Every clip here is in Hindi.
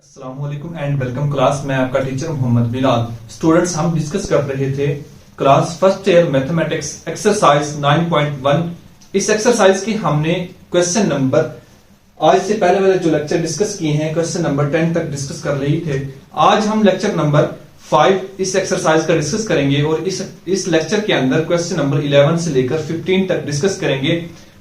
अस्सलाम वालेकुम एंड वेलकम क्लास। मैं आपका टीचर मोहम्मद बिलाल। स्टूडेंट्स, हम डिस्कस कर रहे थे class first year mathematics exercise 9.1। इस एक्सरसाइज की हमने क्वेश्चन नंबर आज से पहले वाले जो लेक्चर डिस्कस किए हैं क्वेश्चन नंबर 10 तक डिस्कस कर रहे थे। आज हम लेक्चर नंबर 5 इस एक्सरसाइज का डिस्कस करेंगे और इस लेक्चर के अंदर क्वेश्चन नंबर 11 से लेकर 15 तक डिस्कस करेंगे।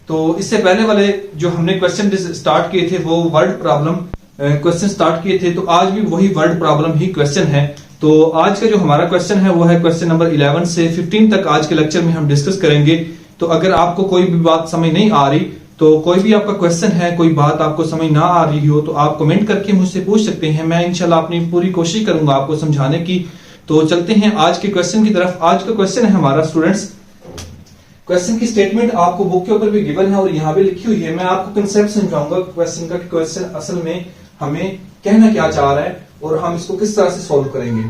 तो इससे पहले वाले जो हमने क्वेश्चन स्टार्ट किए थे वो वर्ड प्रॉब्लम क्वेश्चन स्टार्ट किए थे, तो आज भी वही वर्ड प्रॉब्लम ही क्वेश्चन है। तो आज का जो हमारा क्वेश्चन है वो है क्वेश्चन नंबर 11 से 15 तक आज के लेक्चर में हम डिस्कस करेंगे। तो अगर आपको कोई भी बात समझ नहीं आ रही, तो कोई भी आपका क्वेश्चन है, कोई बात आपको समझ ना आ रही हो, तो आप कमेंट करके मुझसे पूछ सकते हैं। मैं इंशाल्लाह अपनी पूरी कोशिश करूंगा आपको समझाने की। तो चलते हैं आज के क्वेश्चन की तरफ। आज का क्वेश्चन है हमारा स्टूडेंट्स, क्वेश्चन की स्टेटमेंट आपको बुक के ऊपर भी गिवन है और यहाँ भी लिखी हुई है। मैं आपको कंसेप्ट समझाऊंगा क्वेश्चन का कि क्वेश्चन असल में हमें कहना क्या चाह रहा है और हम इसको किस तरह से सॉल्व करेंगे।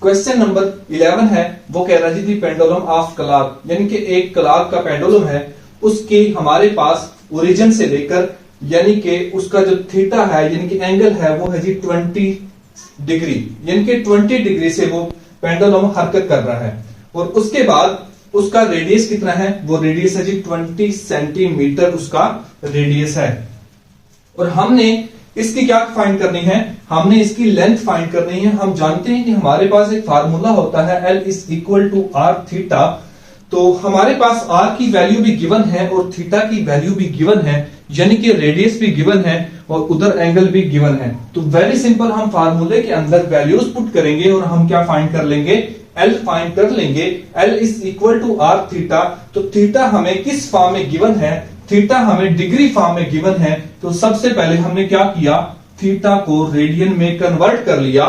क्वेश्चन नंबर 11 है, वो कह रहा है पेंडुलम ऑफ क्लॉक, यानी कि एक क्लॉक का पेंडुलम है, उसकी हमारे पास ओरिजिन से लेकर यानी कि उसका जो थीटा है यानी कि एंगल है वो है जी 20 डिग्री, यानी कि 20 डिग्री से वो पेंडुलम हरकत कर रहा है। और उसके बाद उसका रेडियस कितना है, वो रेडियस है जी 20 सेंटीमीटर उसका रेडियस है। और हमने इसकी क्या फाइंड करनी है, हमने इसकी लेंथ फाइंड करनी है। हम जानते हैं कि हमारे पास एक फार्मूला होता है L is equal to are theta. तो हमारे पास r की वैल्यू भी गिवन है और थीटा की वैल्यू भी गिवन है, यानी कि रेडियस भी गिवन है और उधर एंगल भी गिवन है। तो वेरी सिंपल, हम फार्मूले के अंदर वैल्यूज पुट करेंगे और हम क्या फाइंड कर लेंगे, L फाइंड कर लेंगे। L is equal to are theta. तो थीटा हमें किस फॉर्म में गिवन है, थीटा हमें डिग्री फॉर्म में गिवन है। तो सबसे पहले हमने क्या किया, थीटा को रेडियन में कन्वर्ट कर लिया।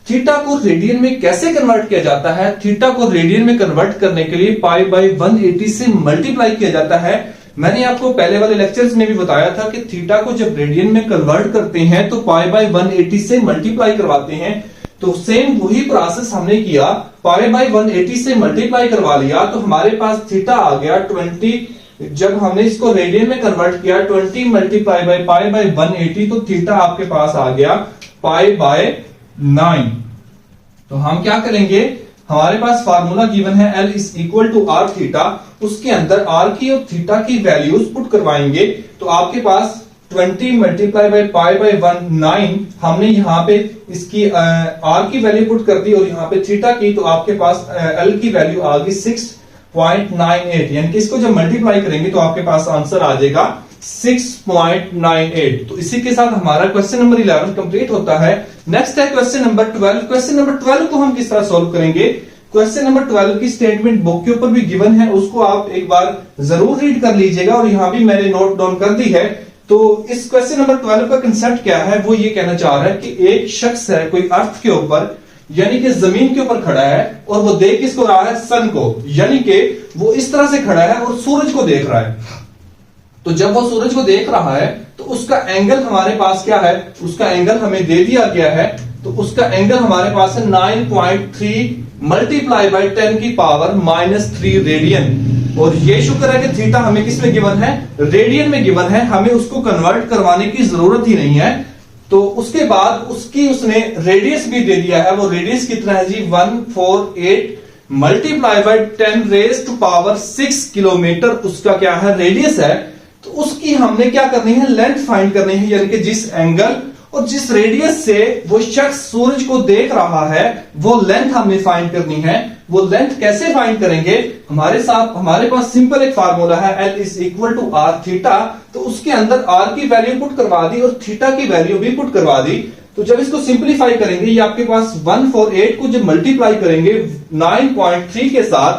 थीटा को रेडियन में कैसे कन्वर्ट किया जाता है, थीटा को रेडियन में कन्वर्ट करने के लिए पाई बाय 180 से मल्टीप्लाई किया जाता है। मैंने आपको पहले वाले लेक्चर्स में भी बताया था कि थीटा को जब रेडियन में कन्वर्ट करते हैं तो पाई बाय 180 से मल्टीप्लाई करवाते हैं। तो सेम वही प्रोसेस हमने किया, पाई बाय 180 से मल्टीप्लाई करवा लिया। तो हमारे पास थीटा आ गया 20। जब हमने इसको रेडियन में कन्वर्ट किया 20 मल्टीप्लाई बाय पाई बाय 180, तो थीटा आपके पास आ गया पाई बाय 9। तो हम क्या करेंगे, हमारे पास फार्मूला गिवन है L is equal to are theta, उसके अंदर r की और थीटा की वैल्यूज पुट करवाएंगे। तो आपके पास 20 मल्टीप्लाई बाय पाई बाय 9, हमने यहाँ पे इसकी r की वैल्यू पुट कर दी और यहाँ पे थीटा की, तो आपके पास L की वैल्यू आ गई 6.98, यानी कि इसको जब मल्टीप्लाई करेंगे तो आपके पास आंसर आ जाएगा 6.98। तो इसी के साथ हमारा क्वेश्चन नंबर 11 कंप्लीट होता है। नेक्स्ट है क्वेश्चन नंबर 12। क्वेश्चन नंबर 12 को हम किस तरह सॉल्व करेंगे, क्वेश्चन नंबर 12 की स्टेटमेंट बुक के ऊपर भी गिवन है, उसको आप एक बार जरूर रीड कर लीजिएगा और यहां भी मैंने नोट डाउन कर दी है। तो इस क्वेश्चन नंबर 12 का कंसेप्ट क्या है, वो ये कहना चाह रहा है कि एक शख्स है कोई अर्थ के ऊपर यानी कि जमीन के ऊपर खड़ा है और वो देख किसको रहा है, सन को, यानी कि वो इस तरह से खड़ा है और सूरज को देख रहा है। तो जब वो सूरज को देख रहा है तो उसका एंगल हमारे पास क्या है, उसका एंगल हमें दे दिया गया है। तो उसका एंगल हमारे पास है 9.3 मल्टीप्लाई बाय 10 की पावर -3 रेडियन। और ये शुक्र है कि थीटा हमें किस में गिवन है, रेडियन में गिवन है, हमें उसको कन्वर्ट करवाने की जरूरत ही नहीं है। तो उसके बाद उसने रेडियस भी दे दिया है, वो रेडियस कितना है जी 148 multiply by 10 raise to power 6 kilometre उसका क्या है, रेडियस है। तो उसकी हमने क्या करनी है, लेंथ फाइंड करनी है, यानी कि जिस एंगल और जिस रेडियस से वो शख्स सूरज को देख रहा है वो लेंथ हमने फाइंड करनी है। वो लेंथ कैसे फाइंड करेंगे, हमारे पास सिंपल एक फार्मूला है L is equal to are theta. तो उसके अंदर r की वैल्यू पुट करवा दी और थीटा की वैल्यू भी पुट करवा दी। तो जब इसको सिंप्लीफाई करेंगे, ये आपके पास 148 को जब मल्टीप्लाई करेंगे 9.3 के साथ,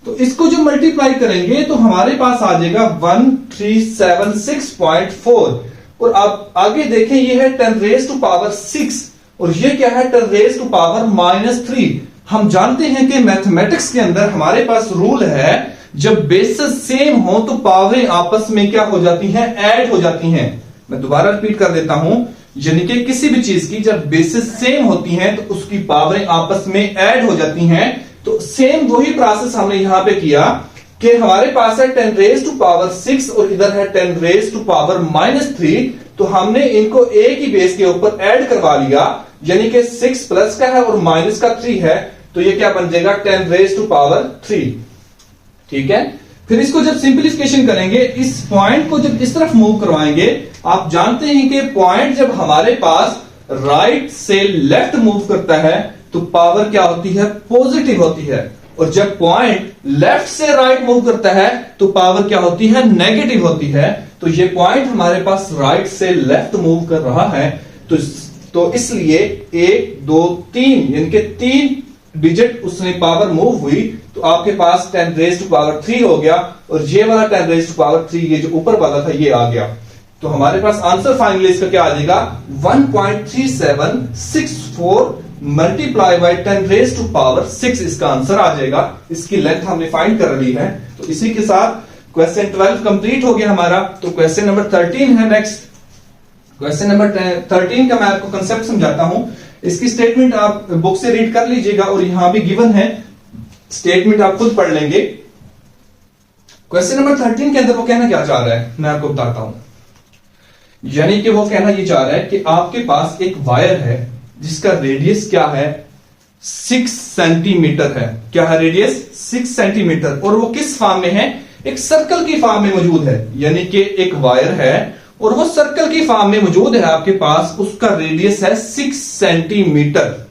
तो इसको जब मल्टीप्लाई करेंगे तो हमारे पास आ जाएगा 1376.4। और आप आगे देखें, ये है 10 रेज टू पावर 6 और ये क्या है 10 रेज टू पावर -3। हम जानते हैं कि मैथमेटिक्स के अंदर हमारे पास रूल है, जब बेसिस सेम हो तो पावरें आपस में क्या हो जाती हैं, ऐड हो जाती हैं। मैं दोबारा रिपीट कर देता हूं, यानी कि किसी भी चीज की जब बेसिस सेम होती हैं तो उसकी पावरें आपस में ऐड हो जाती हैं। तो सेम वही प्रोसेस हमने यहां पे किया कि हमारे पास है 10 रेज टू पावर 6 और इधर है 10 रेज टू पावर -3। तो हमने इनको एक ही बेस के ऊपर ऐड करवा लिया, यानी कि 6 प्लस का है और माइनस का 3 है, तो ये क्या बन जाएगा 10 रेज टू पावर 3। ठीक है, फिर इसको जब सिंप्लीफिकेशन करेंगे, इस पॉइंट को जब इस तरफ मूव करवाएंगे, आप जानते हैं कि पॉइंट जब हमारे पास राइट से लेफ्ट मूव करता है तो पावर क्या होती है, पॉजिटिव होती है, और जब पॉइंट लेफ्ट से राइट मूव करता है तो पावर क्या होती है, नेगेटिव होती है। तो ये पॉइंट हमारे पास राइट से लेफ्ट मूव कर रहा है, तो इसलिए 1 2 3 यानी कि 3 डिजिट उसने पावर मूव हुई, तो आपके पास 10 रेज टू पावर 3 हो गया, और ये वाला 10 रेज टू पावर 3 ये जो ऊपर वाला था ये आ गया। तो हमारे पास आंसर फाइनली इसका क्या आ जाएगा, 1.3764 multiply by 10 raise to power 6 इसका आंसर आ जाएगा। इसकी लेंथ हमने फाइंड कर ली है। तो इसी के साथ क्वेश्चन 12 कंप्लीट हो गया हमारा। तो क्वेश्चन नंबर 13 है नेक्स्ट। क्वेश्चन नंबर 13 का मैं आपको कंसेप्ट समझाता हूं। इसकी स्टेटमेंट आप बुक से रीड कर लीजिएगा, और यहां भी गिवन है, स्टेटमेंट आप खुद पढ़ लेंगे। क्वेश्चन नंबर 13 के अंदर वो कहना क्या चाह रहा है, मैं आपको बताता हूं। यानी कि वो कहना ये चाह रहा है कि आपके पास एक वायर है जिसका रेडियस क्या है, 6 सेंटीमीटर है। क्या है रेडियस, 6 सेंटीमीटर, और वो किस फॉर्म में है, एक सर्कल की फॉर्म में मौजूद है। यानी कि एक वायर है और वो सर्कल की फॉर्म में मौजूद है आपके पास, उसका रेडियस है 6 सेंटीमीटर।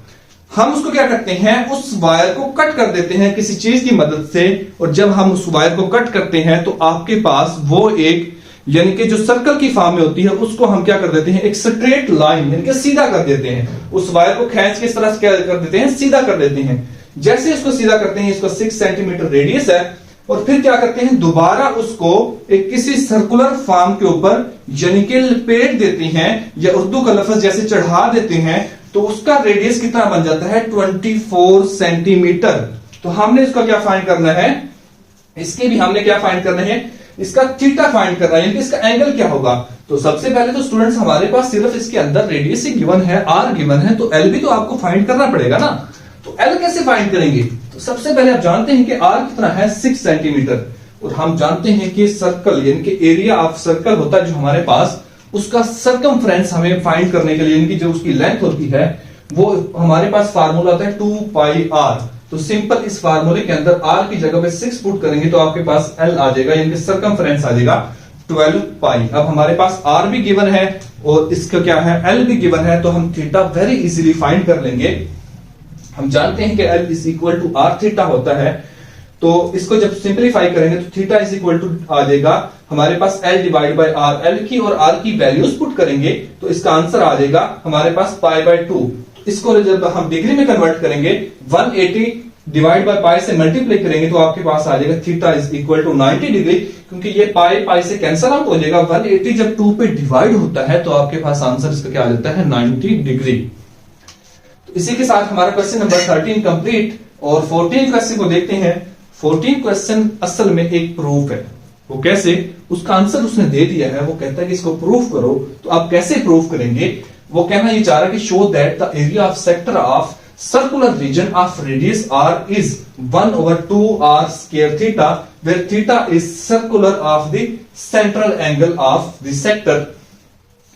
हम उसको क्या करते हैं, उस वायर को कट कर देते हैं किसी चीज की मदद से, और जब हम उस वायर को कट करते हैं तो आपके पास वो एक, यानी कि जो सर्कल की फॉर्म में होती है, उसको हम क्या कर देते हैं, एक स्ट्रेट लाइन यानी कि सीधा कर देते हैं। उस वायर को खींच के इस तरह से क्या कर देते हैं, सीधा कर देते हैं। जैसे इसको सीधा करते हैं, इसको 6 सेंटीमीटर रेडियस है, और फिर क्या करते हैं, दोबारा उसको एक किसी सर्कुलर फॉर्म के ऊपर यानी कि लपेट देते हैं, या उर्दू का लफ्ज जैसे चढ़ा देते हैं, तो उसका रेडियस कितना बन जाता है, 24 सेंटीमीटर। तो हमने इसका क्या फाइंड करना है, इसके भी हमने क्या फाइंड करना है, इसका थीटा फाइंड करना है, यानी कि इसका एंगल क्या होगा। तो सबसे पहले तो स्टूडेंट्स हमारे पास सिर्फ इसके अंदर रेडियस ही गिवन है, आर गिवन है, तो एल भी तो आपको फाइंड करना पड़ेगा ना। तो एल कैसे फाइंड करेंगे, तो सबसे पहले आप जानते हैं कि आर कितना है, 6 सेंटीमीटर, और हम जानते हैं कि सर्कल यानी कि एरिया ऑफ सर्कल होता है जो हमारे पास, उसका सर्कमफ्रेंस हमें फाइंड करने के लिए, यानी कि जो उसकी लेंथ होती है, वो हमारे पास फार्मूला होता है 2 पाई आर। तो सिंपल इस फार्मूले के अंदर आर की जगह पे 6 पुट करेंगे तो आपके पास एल आ जाएगा, यानी कि सर्कमफ्रेंस आ जाएगा 12 पाई। अब हमारे पास आर भी गिवन है और इसका क्या है, एल भी गिवन है, तो हम थीटा वेरी इजीली फाइंड कर लेंगे। हम जानते हैं कि L is equal to are theta होता है, तो इसको जब सिंप्लीफाई करेंगे तो थीटा इज इक्वल टू आ जाएगा हमारे पास L divide by R. L की और आर की वैल्यूज पुट करेंगे तो इसका आंसर आ जाएगा हमारे पास पाई बाय 2। इसको जब हम डिग्री में कन्वर्ट करेंगे, 180 डिवाइड बाय पाई से मल्टीप्लाई करेंगे तो आपके पास आ जाएगा theta is equal to 90 degree, क्योंकि ये पाई पाई से कैंसल आउट हो जाएगा। 180 जब 2 पे डिवाइड होता है तो आपके पास आंसर इसका क्या आ जाता है, 90 डिग्री। तो इसी के साथ हमारा क्वेश्चन नंबर 13 कंप्लीट, और 14 क्वेश्चन को देखते हैं। 14 क्वेश्चन असल में एक प्रूफ है। वो कैसे, उसका आंसर उसने दे दिया है, वो कहता है कि इसको प्रूफ करो। तो आप कैसे प्रूफ करेंगे, वो कहना ये चाह रहा है कि show that the area of sector of circular region of radius r is 1/2 r square theta, where theta is circular of the central angle of the sector.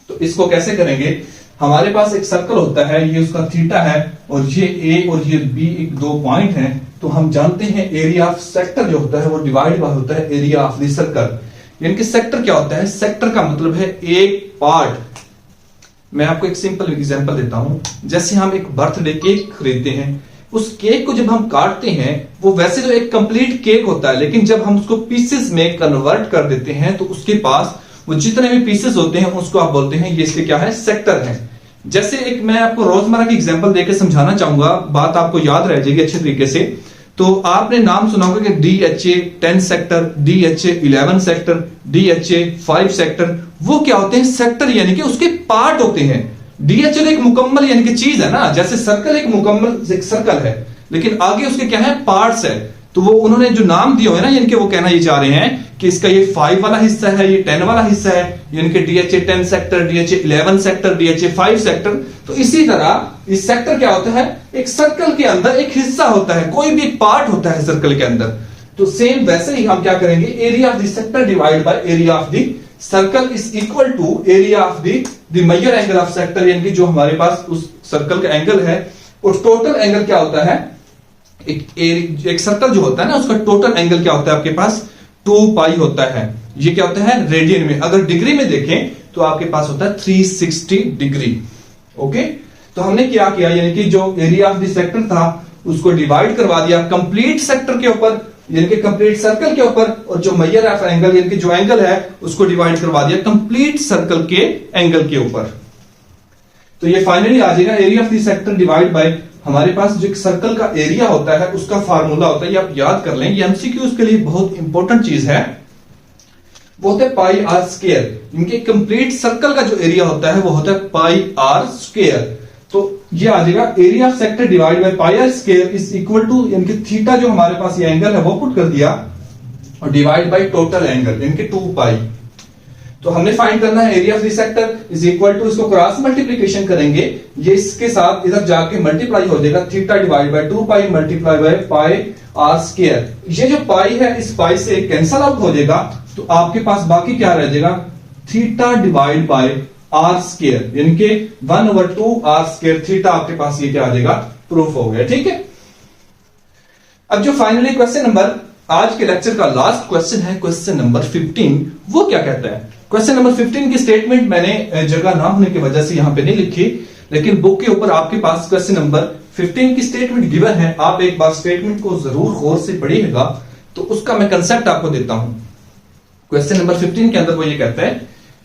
तो इसको कैसे करेंगे, हमारे पास एक सर्कल होता है, ये उसका थीटा है, और ये ए और ये बी एक 2 पॉइंट हैं। तो हम जानते हैं एरिया ऑफ सेक्टर जो होता है वो डिवाइड बाय होता है एरिया ऑफ द सर्कल। यानी कि सेक्टर क्या होता है, सेक्टर का मतलब है एक पार्ट। मैं आपको एक सिंपल एग्जांपल देता हूं। जैसे हम एक बर्थडे केक खरीदते हैं, उस केक को जब हम काटते हैं, वो वैसे तो एक कंप्लीट केक होता है, लेकिन जब हम उसको पीसेस में कन्वर्ट कर देते हैं तो उसके पास वो जितने भी पीसेस होते हैं उसको आप बोलते हैं ये इसके क्या है, सेक्टर है। जैसे एक मैं आपको रोजमर्रा की एग्जांपल देकर समझाना चाहूंगा, बात आपको याद रह जाएगी अच्छे तरीके से। तो आपने नाम सुना होगा कि DHA 10 sector, DHA 11 sector, DHA 5 sector. वो क्या होते हैं, सेक्टर यानी कि उसके पार्ट होते हैं। DHA एक मुकम्मल यानी कि चीज है ना, जैसे सर्कल एक मुकम्मल एक सर्कल है, लेकिन आगे उसके क्या है, पार्ट्स है। तो वो उन्होंने जो नाम दिए हुए ना, यानी कि वो कहना ये चाह रहे हैं कि इसका ये 5 वाला हिस्सा है, ये 10 वाला हिस्सा है, यानी कि DHA 10 sector, DHA 11 sector, DHA 5 sector. तो इसी तरह इस सेक्टर क्या होता है, एक सर्कल के अंदर एक हिस्सा होता है, कोई भी पार्ट होता है सर्कल के अंदर। तो सेम वैसे ही हम क्या करेंगे, area of the sector divide by area of the circle is equal to area of the major angle of sector, यानी कि जो हमारे पास उस सर्कल का एंगल है और टोटल एंगल क्या होता है, एक सर्कल जो होता है ना उसका टोटल एंगल क्या होता है आपके पास 2 पाई होता है। ये क्या होता है रेडियन में, अगर डिग्री में देखें तो आपके पास होता है 360 डिग्री। ओके, तो हमने क्या किया, यानी कि जो एरिया ऑफ द सेक्टर था उसको डिवाइड करवा दिया कंप्लीट सेक्टर के ऊपर, यानी कि कंप्लीट सर्कल के ऊपर, और जो मेजर ऑफ एंगल यानी कि जो एंगल है उसको डिवाइड करवा दिया कंप्लीट सर्कल के एंगल के ऊपर। तो ये फाइनली आ जाएगा area of the sector divide bye, हमारे पास जो सर्कल का एरिया होता है उसका फार्मूला होता है, ये आप याद कर लें, ये एमसीक्यूज के लिए बहुत इंपॉर्टेंट चीज है, वो होता है पाई आर स्क्वायर। इनके कंप्लीट सर्कल का जो एरिया होता है वो होता है पाई आर स्क्वायर। तो ये आ जाएगा area of sector divide by pi r square is equal to, यानी कि थीटा जो हमारे पास ये एंगल है वो पुट कर दिया और डिवाइड बाय टोटल एंगल यानी कि 2 पाई। तो हमने फाइंड करना है area of the sector is equal to, इसको क्रॉस मल्टीप्लिकेशन करेंगे, ये इसके साथ इधर जाके मल्टीप्लाई हो जाएगा, theta divide by 2 pi multiply by pi r square. ये जो पाई है इस पाई से कैंसल आउट हो जाएगा, तो आपके पास बाकी क्या रह जाएगा, theta divide by r square, यानी कि 1/2 आर स्क्वायर थीटा, आपके पास ये क्या आ जाएगा, प्रूफ हो गया। ठीक है, अब जो फाइनली क्वेश्चन नंबर आज के लेक्चर का लास्ट क्वेश्चन है, क्वेश्चन नंबर 15, वो क्या कहता है। क्वेश्चन नंबर 15 की स्टेटमेंट मैंने जगह ना होने की वजह से यहां पे नहीं लिखी, लेकिन बुक के ऊपर आपके पास क्वेश्चन नंबर 15 की स्टेटमेंट गिवन है। आप एक बार स्टेटमेंट को जरूर गौर से पढ़िएगा, तो उसका मैं कंसेप्ट आपको देता हूं। क्वेश्चन नंबर 15 के अंदर वो ये कहता है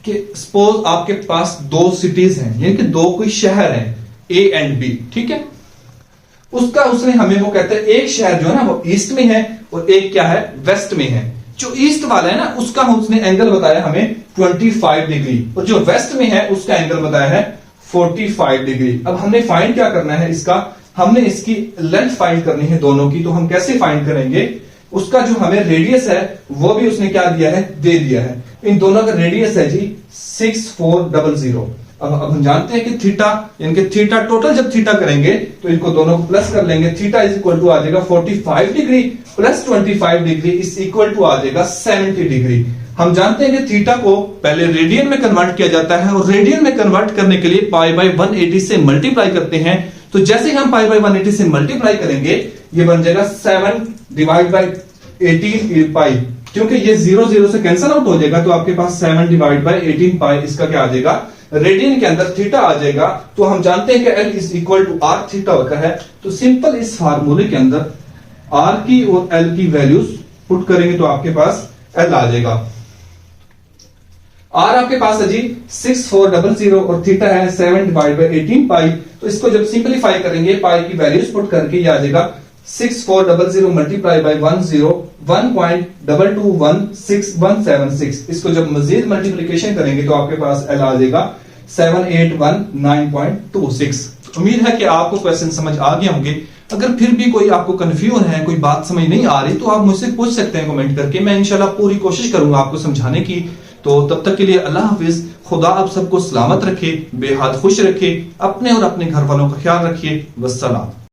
कि सपोज आपके पास 2 सिटीज हैं, यानी कि 2 कोई शहर हैं ए एंड बी, ठीक है, उसका उसने हमें वो कहता है एक शहर जो है ना वो ईस्ट में है और एक क्या है वेस्ट में है। जो ईस्ट वाला है ना उसका उसने एंगल बताया हमें 25 डिग्री, और जो वेस्ट में है उसका एंगल बताया है 45 डिग्री। अब हमने फाइंड क्या करना है इसका, हमने इसकी लेंथ फाइंड करनी है दोनों की। तो हम कैसे फाइंड करेंगे, उसका जो हमें रेडियस है वो भी उसने क्या दिया है, दे दिया है। इन दोनों का रेडियस है जी 6400। अब हम जानते हैं कि थीटा, यानी कि थीटा टोटल जब थीटा करेंगे तो इनको दोनों को प्लस कर लेंगे, थीटा इज इक्वल टू आ जाएगा 45 degree plus 25 degree is equal to आ जाएगा 70 डिग्री। हम जानते हैं कि थीटा को पहले रेडियन में कन्वर्ट किया जाता है, और रेडियन में कन्वर्ट करने के लिए पाई बाय 180 से मल्टीप्लाई करते हैं। तो जैसे ही हम पाई बाय 180 से मल्टीप्लाई करेंगे ये बन जाएगा 7 डिवाइड बाय 18 पाई, क्योंकि ये 0 से कैंसल आउट हो जाएगा, तो आपके पास 7 डिवाइड बाय 18 पाई, इसका क्या आ जाएगा, रेडियन के अंदर थीटा आ जाएगा। तो हम जानते हैं कि L is equal to are theta होता है। तो सिंपल इस फार्मूले के अंदर आर की और L की वैल्यूज पुट करेंगे तो आपके पास L आ जाएगा। आर आपके पास है जी 6400 और थीटा है 7 डिवाइड बाय 18 पाई। तो इसको जब सिंपलीफाई करेंगे पाई की वैल्यूज पुट करके ये आ जाएगा 6400 मल्टीप्लाई बाय 101.2216176। इसको जब मजीद मल्टीप्लिकेशन करेंगे तो आपके पास L आ जाएगा 7819.26। उम्मीद है कि आपको क्वेश्चन समझ आ गए होंगे। अगर फिर भी कोई आपको कंफ्यूजन है, कोई बात समझ नहीं आ रही, तो आप मुझसे पूछ सकते हैं कमेंट करके। मैं इंशाल्लाह पूरी कोशिश करूंगा आपको समझाने की। तो तब तक के लिए अल्लाह हाफिज। खुदा आप सबको सलामत रखे, बेहद खुश रखे, अपने और अपने घर वालों का ख्याल रखिए। वस्सलाम।